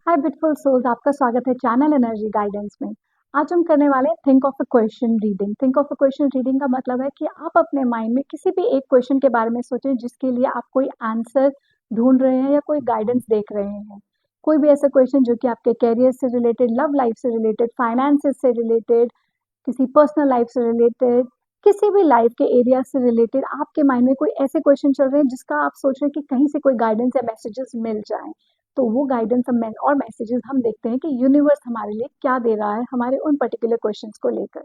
हाय beautiful souls, आपका स्वागत है चैनल एनर्जी गाइडेंस में। आज हम करने वाले हैं think of a question reading. Think of a question reading का मतलब है कि आप अपने माइंड में किसी भी एक क्वेश्चन के बारे में सोचें जिसके लिए आप कोई आंसर ढूंढ रहे हैं या कोई गाइडेंस देख रहे हैं। कोई भी ऐसा क्वेश्चन जो कि आपके कैरियर से रिलेटेड, लव लाइफ से रिलेटेड, फाइनेंसेस से रिलेटेड, किसी पर्सनल लाइफ से रिलेटेड, किसी भी लाइफ के एरिया से रिलेटेड आपके माइंड में कोई ऐसे क्वेश्चन चल रहे हैं जिसका आप सोच रहे हैं कि कहीं से कोई गाइडेंस या मैसेजेस मिल जाएं। तो वो गाइडेंस और मैसेजेस हम देखते हैं कि यूनिवर्स हमारे लिए क्या दे रहा है हमारे उन पर्टिकुलर क्वेश्चंस को लेकर।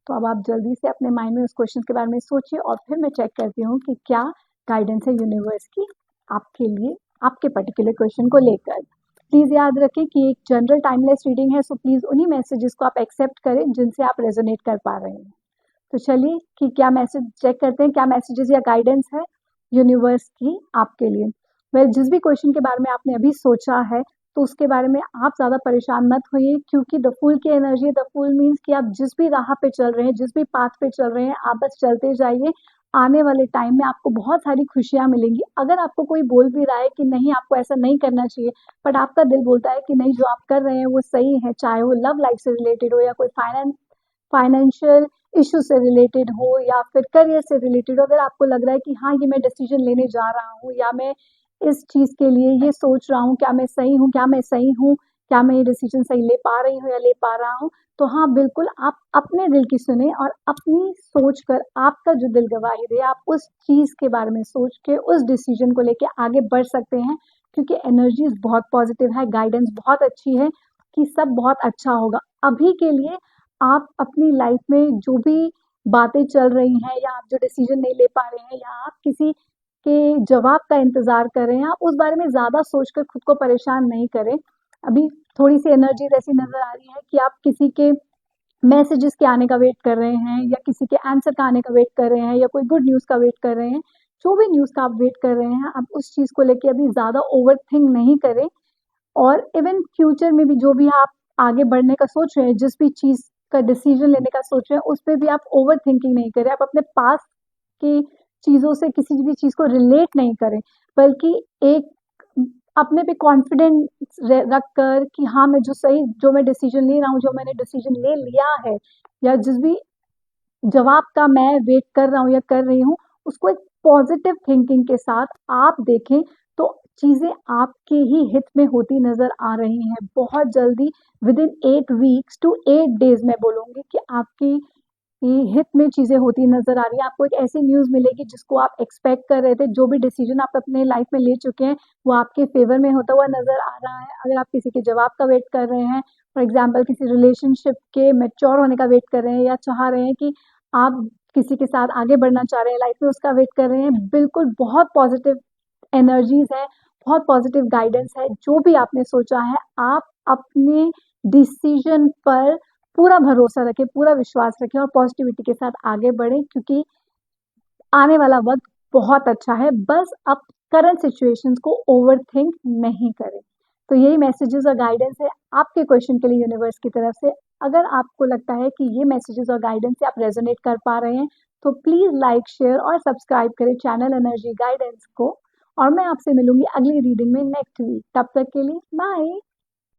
तो अब आप जल्दी से अपने माइंड में उस क्वेश्चन के बारे में सोचिए और फिर मैं चेक करती हूँ कि क्या गाइडेंस है यूनिवर्स की आपके लिए, आपके पर्टिकुलर क्वेश्चन को लेकर। प्लीज याद रखें कि एक जनरल टाइमलेस रीडिंग है, सो प्लीज उन्हीं मैसेजेस को आप एक्सेप्ट करें जिनसे आप रेजोनेट कर पा रहे हैं। तो चलिए कि क्या मैसेज चेक करते हैं, क्या मैसेजेस या गाइडेंस है यूनिवर्स की आपके लिए। जिस भी क्वेश्चन के बारे में आपने अभी सोचा है तो उसके बारे में आप ज़्यादा परेशान मत होइए, क्योंकि द फूल की एनर्जी, द फूल मीन्स कि आप जिस भी राह पे चल रहे हैं, जिस भी पाथ पे चल रहे हैं, आप बस चलते जाइए। आने वाले टाइम में आपको बहुत सारी खुशियां मिलेंगी। अगर आपको कोई बोल भी रहा है कि नहीं, आपको ऐसा नहीं करना चाहिए, बट आपका दिल बोलता है कि नहीं, जो आप कर रहे हैं वो सही है, चाहे वो लव लाइफ से रिलेटेड हो या कोई फाइनेंशियल इश्यू से रिलेटेड हो या फिर करियर से रिलेटेड हो। अगर आपको लग रहा है कि हाँ, ये मैं डिसीजन लेने जा रहा हूँ या मैं इस चीज के लिए ये सोच रहा हूँ, क्या मैं सही हूँ, क्या मैं सही हूँ, क्या मैं ये डिसीजन सही ले पा रही हूँ या ले पा रहा हूँ, तो हाँ बिल्कुल आप अपने दिल की सुने और अपनी सोच कर आपका जो दिल गवाही दे, आप उस चीज के बारे में सोच के उस डिसीजन को लेके आगे बढ़ सकते हैं। क्योंकि एनर्जी बहुत पॉजिटिव है, गाइडेंस बहुत अच्छी है कि सब बहुत अच्छा होगा। अभी के लिए आप अपनी लाइफ में जो भी बातें चल रही हैं या आप जो डिसीजन नहीं ले पा रहे हैं या आप किसी के जवाब का इंतजार कर रहे हैं, आप उस बारे में ज्यादा सोचकर खुद को परेशान नहीं करें। अभी थोड़ी सी एनर्जी ऐसी नजर आ रही है कि आप किसी के मैसेजेस के आने का वेट कर रहे हैं या किसी के आंसर का आने का वेट कर रहे हैं या कोई गुड न्यूज का वेट कर रहे हैं। जो भी न्यूज का आप वेट कर रहे हैं, आप उस चीज को लेके अभी ज्यादा ओवर थिंक नहीं करें। और इवन फ्यूचर में भी जो भी आप आगे बढ़ने का सोच रहे हैं, जिस भी चीज का डिसीजन लेने का सोच रहे हैं, उस पर भी आप ओवर थिंकिंग नहीं करें। आप अपने पास की चीजों से किसी भी चीज को रिलेट नहीं करें, बल्कि एक अपने पे कॉन्फिडेंस रख कर कि हाँ, मैं जो मैं डिसीजन ले रहा हूँ, जो मैंने डिसीजन ले लिया है या जिस भी जवाब का मैं वेट कर रहा हूँ या कर रही हूँ, उसको एक पॉजिटिव थिंकिंग के साथ आप देखें तो चीजें आपके ही हित में होती नजर आ रही हैं। बहुत जल्दी, within 8 weeks to 8 days मैं बोलूंगी कि आपकी ये हित में चीजें होती नजर आ रही है। आपको एक ऐसी न्यूज मिलेगी जिसको आप एक्सपेक्ट कर रहे थे। जो भी डिसीजन आप अपने लाइफ में ले चुके हैं वो आपके फेवर में होता हुआ नजर आ रहा है। अगर आप किसी के जवाब का वेट कर रहे हैं, फॉर एग्जाम्पल किसी रिलेशनशिप के मेच्योर होने का वेट कर रहे हैं या चाह रहे हैं कि आप किसी के साथ आगे बढ़ना चाह रहे हैं लाइफ में, उसका वेट कर रहे हैं, बिल्कुल बहुत पॉजिटिव एनर्जीज है, बहुत पॉजिटिव गाइडेंस है। जो भी आपने सोचा है, आप अपने डिसीजन पर पूरा भरोसा रखें, पूरा विश्वास रखें और पॉजिटिविटी के साथ आगे बढ़ें, क्योंकि आने वाला वक्त बहुत अच्छा है। बस आप करंट सिचुएशंस को ओवरथिंक नहीं करें। तो यही मैसेजेस और गाइडेंस है आपके क्वेश्चन के लिए यूनिवर्स की तरफ से। अगर आपको लगता है कि ये मैसेजेस और गाइडेंस से आप रेजोनेट कर पा रहे हैं, तो प्लीज लाइक, शेयर और सब्सक्राइब करें चैनल एनर्जी गाइडेंस को। और मैं आपसे मिलूंगी अगली रीडिंग में नेक्स्ट वीक। तब तक के लिए बाय।